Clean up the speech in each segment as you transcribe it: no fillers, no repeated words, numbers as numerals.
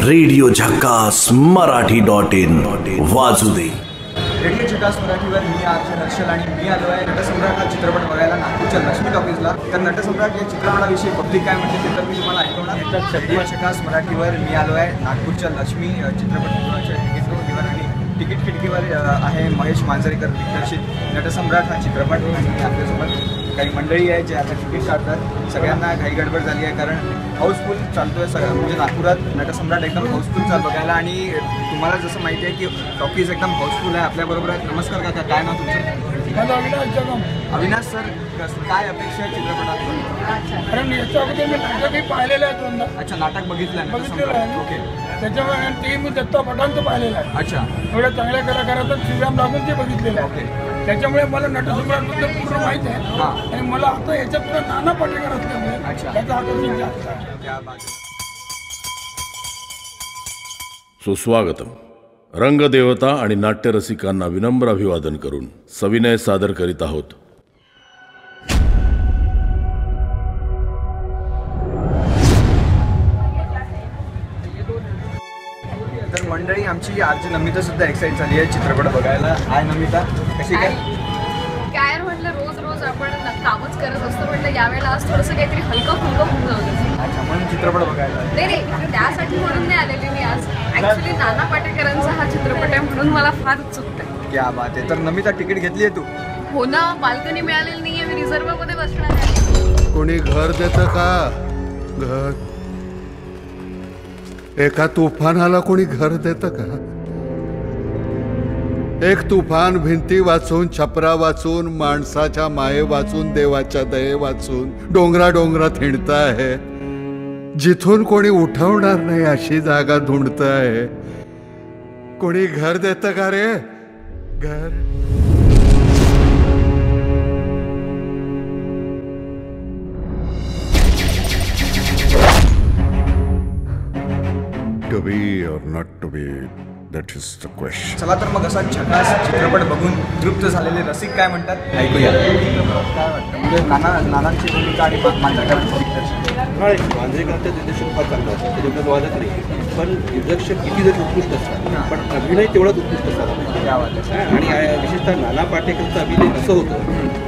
Radio झकास मराठी.in वाजू दे. Radio झकास मराठीवर मी हर्षल आणि मी आलो आहे नटसम्राट हा चित्रपट बघायला नागपूरच्या लक्ष्मी टॉकीजला. तर नटसम्राट या चित्रपटाविषयी पब्लिक काय म्हणते ते तर मी तुम्हाला ऐकवणार. रेडिओ झकास मराठीवर मी आलो आहे नागपूरच्या लक्ष्मी चित्रपटगृहाच्या तिकीट आणि तिकीट खिडकीवर आहे महेश मांजरेकर दिग्दर्शित नटसम्राट हा चित्रपट. आणि आपल्यासोबत काही मंडळी आहे जे आता तिकीट काढतात. सगळ्यांना घाई गडबड झाली आहे कारण हाऊसफुल चालतो आहे सगळं, म्हणजे नागपुरात नटसम्राट एकदम हाऊसफुल चाल बघायला. आणि तुम्हाला जसं माहिती आहे की टॉकीज एकदम हाऊसफुल आहे. आपल्याबरोबर आहेत. नमस्कार काका, काय नाव तुमचं? माझं अविनाश जगम. अविनाश सर, काय अपेक्षा आहे चित्रपटात? कारण याच्या अगोदर मी नाटकही पाहिलेलं आहे दोनदा. अच्छा, नाटक बघितलं आहे बघितलेलं आहे. ओके. त्याच्यामुळे ते मी दत्ता पटांचं पाहिलेलं आहे. अच्छा, एवढ्या चांगल्या कलाकाराचं श्रीराम लागून ते बघितलेलं आहे. ओके. त्याच्यामुळे मला नटसम्राटबद्दल पूर्ण माहिती आहे. हां. आणि मला आता याच्यात पुढे नाना पाटेकर असल्यामुळे अच्छा. त्याचं आकर्षण जास्त आहे. त्या बाजू सुस्वागतम. रंगदेवता आणि नाट्यरसिकांना विनम्र अभिवादन करून सविनय सादर करीत आहोत. तर मंडळी, आमची आरची नमिता सुद्धा एक्साइट झाली आहे चित्रपट बघायला. हाय नमिता, कशी काय? काय म्हटलं, रोज रोज आपण कामच करत असतो. म्हटलं यावेळेला आज थोडंसं काहीतरी हलकं फुलकं होऊन जाऊ. अच्छा, म्हणून चित्रपट बघायला. नाही, त्यासाठी म्हणून नाही आलेली मी आज. ऍक्च्युली नाना पाटेकरांचा हा चित्रपट आहे म्हणून मला फार उत्सुकता आहे. क्या बात आहे. तर नमिता, तिकीट घेतली आहे तू? हो ना, बाल्कनी मिळालेली नाहीये, मी रिझर्व मध्ये बसणार आहे. कोणी घर देतं का? घर एका तुफानाला कोणी घर देतं का? एक तुफान भिंती वाचून, छपरा वाचून, माणसाच्या माये वाचून, देवाच्या दये वाचून डोंगरा डोंगरात हिंडत आहे. जिथून कोणी उठवणार नाही अशी जागा ढूंढत आहे. कोणी घर देतं का रे? घर To be or not to be, that is the question. चला तर मग असा झकास चित्रपट बघून तृप्त झालेले रसिक काय म्हणतात ऐकूया. काय वाटतं, म्हणजे नानांची भूमिका आणि मांजरेकरांचं दिग्दर्शन? मांजरेकरांचं दिग्दर्शन फार चांगलं असतं, त्याच्याबद्दल वादच नाही. पण दिग्दर्शक किती जरी उत्कृष्ट असतात पण अभिनय तेवढाच उत्कृष्ट असतात. आणि विशेषतः नाना पाटेकरचा अभिनय असं होतं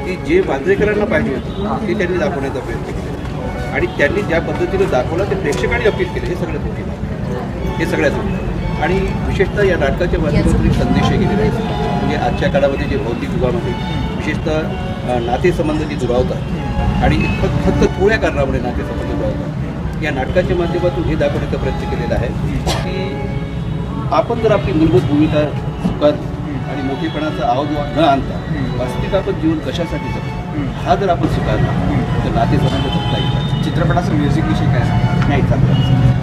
की जे मांजरेकरांना पाहिजे होतं ते त्यांनी दाखवण्याचा प्रयत्न केला. आणि त्यांनी ज्या पद्धतीनं दाखवलं ते प्रेक्षकांनी अपील केले. हे सगळ्यात मोठी हे सगळ्यात मोठं. आणि विशेषतः या नाटकाच्या माध्यमातून एक संदेश गेलेला आहे. म्हणजे आजच्या काळामध्ये जे भौतिक युगामध्ये विशेषतः नातेसंबंध जे दुरावतात आणि फक्त थोड्या कारणामुळे नातेसंबंध दुरावतात, या नाटकाच्या माध्यमातून हे दाखवण्याचा प्रयत्न केलेला आहे की आपण जर आपली मूलभूत भूमिका स्वीकारली आणि मोठेपणाचा आवाज न आणता वास्तविक आपण जीवन कशासाठी जगतो हा जर आपण स्वीकारला तर नातेसंबंध जपता येतात. चित्रपटाचं म्युझिक विषयी काय नाही चांगलं,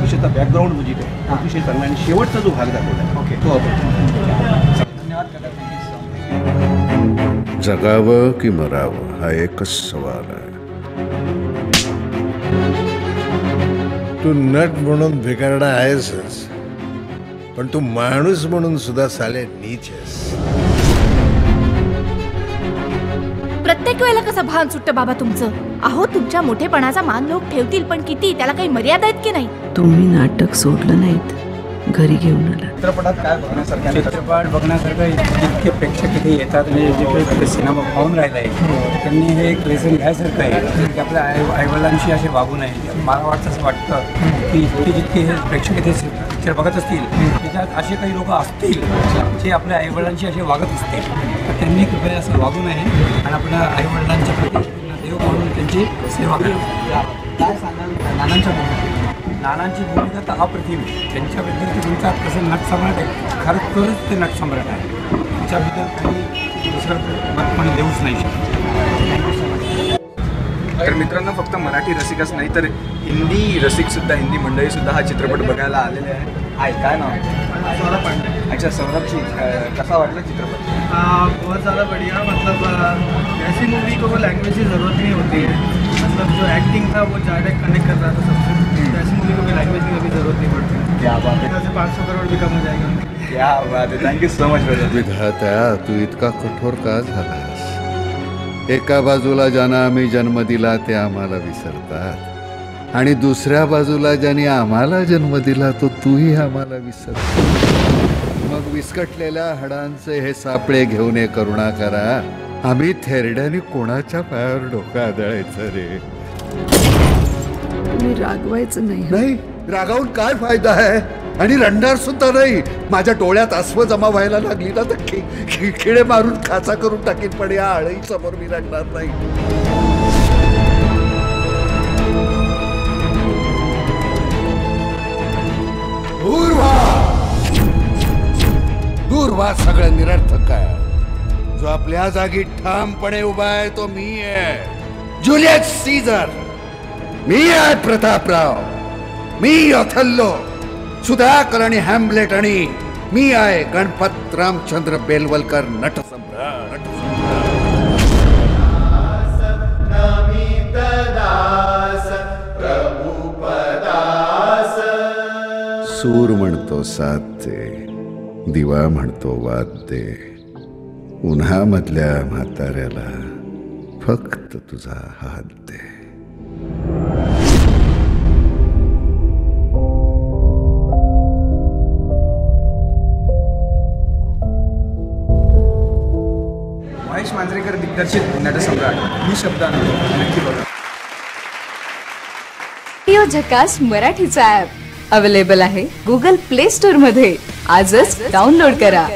विशेषतः बॅकग्राऊंड म्युझिक आहे अतिशय चांगला. आणि शेवटचा जो भाग दाखवला आहे ओके तो आपण धन्यवाद काका. थँक्यू. जगावं की मरावं हा एकच सवाल आहे. तू नट म्हणून भिकारडा आहेसच, पण तू माणूस म्हणून सुद्धा साले नीच आहेस. प्रत्येक वेळेला कसं भान सुटतं बाबा तुमचं. अहो, तुमच्या मोठेपणाचा मान लोक ठेवतील पण किती, त्याला काही मर्यादा आहेत की नाही? तुम्ही नाटक सोडलं नाहीत, घरी घेऊन आला. चित्रपटात काय बघण्यासारखं? चित्रपट बघण्यासारखं इतके प्रेक्षक इथे येतात. म्हणजे जे सिनेमा पाहून राहिला आहे त्यांनी हे एक लेसन घ्यायसारखं आहे की आपल्या आईवडिलांशी असे वागू नये. मला वाटतं असं वाटतं की जितके हे प्रेक्षक इथे पिक्चर बघत असतील त्याच्यात असे काही लोक असतील जे आपल्या आईवडिलांशी असे वागत असतील तर त्यांनी कृपया असं वागू नये आणि आपल्या आईवडिलांच्या प्रति देव म्हणून त्यांची सेवा करावी. काय सांगाल नानांच्या भूमिका? नानांची भूमिका तर अप्रतिम. त्यांच्याबद्दल तुमचा कसं नटसम्राट आहे, खरंच तरच ते नटसम्राट आहे. त्याच्याबद्दल काही दुसरं मत पण देऊच नाही शकत. तर मित्रांनो, फक्त मराठी रसिकच नाही तर हिंदी रसिकसुद्धा, हिंदी मंडळीसुद्धा हा चित्रपट बघायला आलेले आहे. हाय, काय नाव? सौरभ पांडे. अच्छा, सौरभजी, कसा वाटला चित्रपट? बहुत ज़्यादा बढ़िया. मतलब ऐसी मूवी को वो लैंग्वेज की ज़रूरत नहीं होती है. मतलब जो एक्टिंग था वो डायरेक्ट कनेक्ट कर रहा था सबसे. तो ऐसी मूवी को भी लैंग्वेज की कभी ज़रूरत नहीं पड़ती. क्या बात है. से 500 करोड़ भी कम हो जाएगा. क्या बात है. Thank you so much brother. विधाता, तू इतका कठोर का झालास? एका बाजूला ज्यांना आम्ही जन्म दिला ते आम्हाला विसरतात, आणि दुसऱ्या बाजूला ज्याने आम्हाला जन्म दिला तो तूही आम्हाला विसर. मग विस्कटलेल्या हाडांचे हे सापळे घेऊन ये करुणाकरा. आम्ही थेरड्याने कोणाच्या पायावर डोकं आदळायचं रे. तुम्ही रागवायचं नाही, रागावून काय फायदा आहे. आणि रडणार सुद्धा नाही. माझ्या डोळ्यात अस्व जमा व्हायला लागली ना तर खिळे मारून खाचा करून टाकीन, पण या आळई समोर मी रडणार नाही. दूर व्हा सगळं निरर्थक आहे. जो आपल्या जागी ठामपणे उभा आहे तो मी आहे, जुलियस सीझर. मी आहे प्रतापराव. मी ओथेल्लो, सुधाकर आणि हॅम्लेट. आणि मी आहे गणपत रामचंद्र बेलवलकर, नटसम्राट. सूर म्हणतो साथ दे, दिवा म्हणतो वाद दे. उन्हामधल्या म्हाताऱ्याला फक्त तुझा हात दे. महेश मांजरेकर दिग्दर्शित नटसम्राट ही शब्दांत नक्की बघा. रेडिओ झकास मराठीचा ॲप अवेलेबल आहे गुगल प्ले स्टोअर मध्ये. आजच डाउनलोड करा.